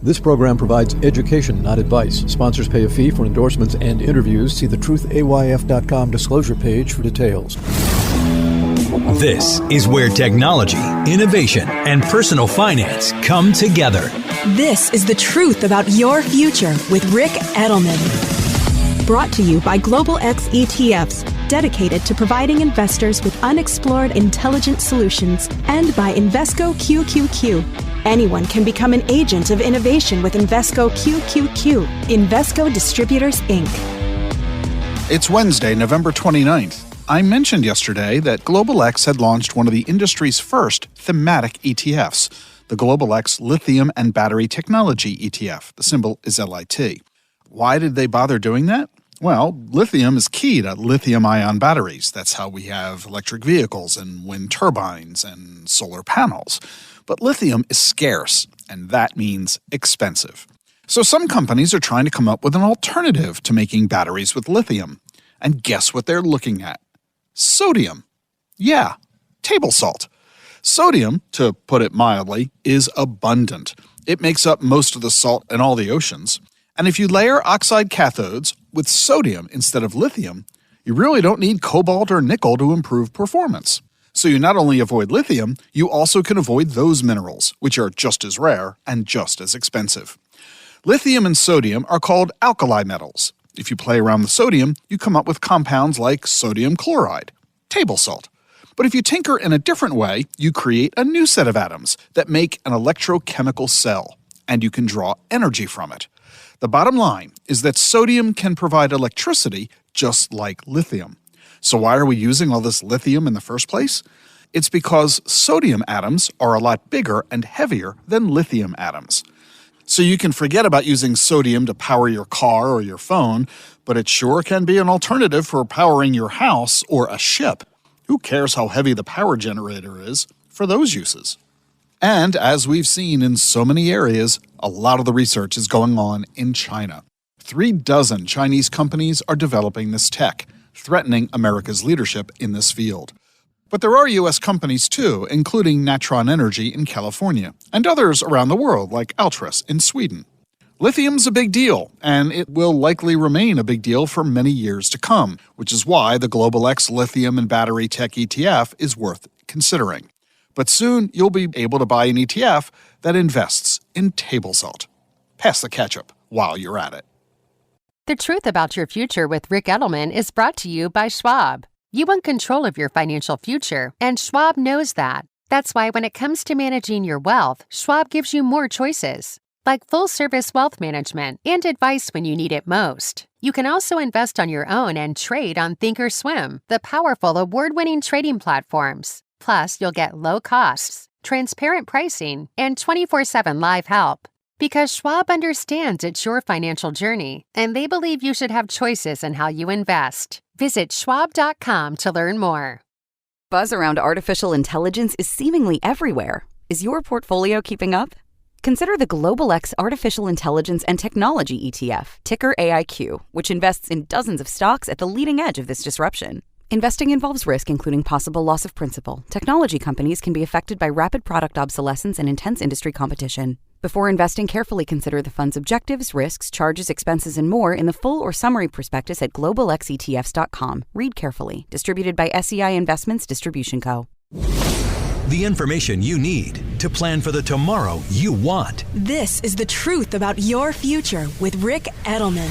This program provides education, not advice. Sponsors pay a fee for endorsements and interviews. See the truthayf.com disclosure page for details. This is where technology, innovation, and personal finance come together. This is the truth about your future with Rick Edelman. Brought to you by Global X ETFs, dedicated to providing investors with unexplored intelligent solutions, and by Invesco QQQ. Anyone can become an agent of innovation with Invesco QQQ. Invesco Distributors, Inc. It's Wednesday, November 29th. I mentioned yesterday that Global X had launched one of the industry's first thematic ETFs, the Global X Lithium and Battery Technology ETF. The symbol is LIT. Why did they bother doing that? Well, lithium is key to lithium-ion batteries. That's how we have electric vehicles and wind turbines and solar panels. But lithium is scarce, and that means expensive. So some companies are trying to come up with an alternative to making batteries with lithium. And guess what they're looking at? Sodium. Yeah, table salt. Sodium, to put it mildly, is abundant. It makes up most of the salt in all the oceans. And if you layer oxide cathodes with sodium instead of lithium, you really don't need cobalt or nickel to improve performance. So you not only avoid lithium, you also can avoid those minerals, which are just as rare and just as expensive. Lithium and sodium are called alkali metals. If you play around with sodium, you come up with compounds like sodium chloride, table salt. But if you tinker in a different way, you create a new set of atoms that make an electrochemical cell, and you can draw energy from it. The bottom line is that sodium can provide electricity just like lithium. So why are we using all this lithium in the first place? It's because sodium atoms are a lot bigger and heavier than lithium atoms. So you can forget about using sodium to power your car or your phone, but it sure can be an alternative for powering your house or a ship. Who cares how heavy the power generator is for those uses? And as we've seen in so many areas, a lot of the research is going on in China. 36 Chinese companies are developing this tech, threatening America's leadership in this field. But there are U.S. companies too, including Natron Energy in California, and others around the world like Altris in Sweden. Lithium's a big deal, and it will likely remain a big deal for many years to come, which is why the Global X Lithium and Battery Tech ETF is worth considering. But soon you'll be able to buy an ETF that invests in table salt. Pass the ketchup while you're at it. The Truth About Your Future with Rick Edelman is brought to you by Schwab. You want control of your financial future, and Schwab knows that. That's why when it comes to managing your wealth, Schwab gives you more choices, like full-service wealth management and advice when you need it most. You can also invest on your own and trade on Thinkorswim, the powerful award-winning trading platforms. Plus, you'll get low costs, transparent pricing, and 24/7 live help. Because Schwab understands it's your financial journey, and they believe you should have choices in how you invest. Visit schwab.com to learn more. Buzz around artificial intelligence is seemingly everywhere. Is your portfolio keeping up? Consider the Global X Artificial Intelligence and Technology ETF, ticker AIQ, which invests in dozens of stocks at the leading edge of this disruption. Investing involves risk, including possible loss of principal. Technology companies can be affected by rapid product obsolescence and intense industry competition. Before investing, carefully consider the fund's objectives, risks, charges, expenses, and more in the full or summary prospectus at globalxetfs.com. Read carefully. Distributed by SEI Investments Distribution Co. The information you need to plan for the tomorrow you want. This is the truth about your future with Rick Edelman.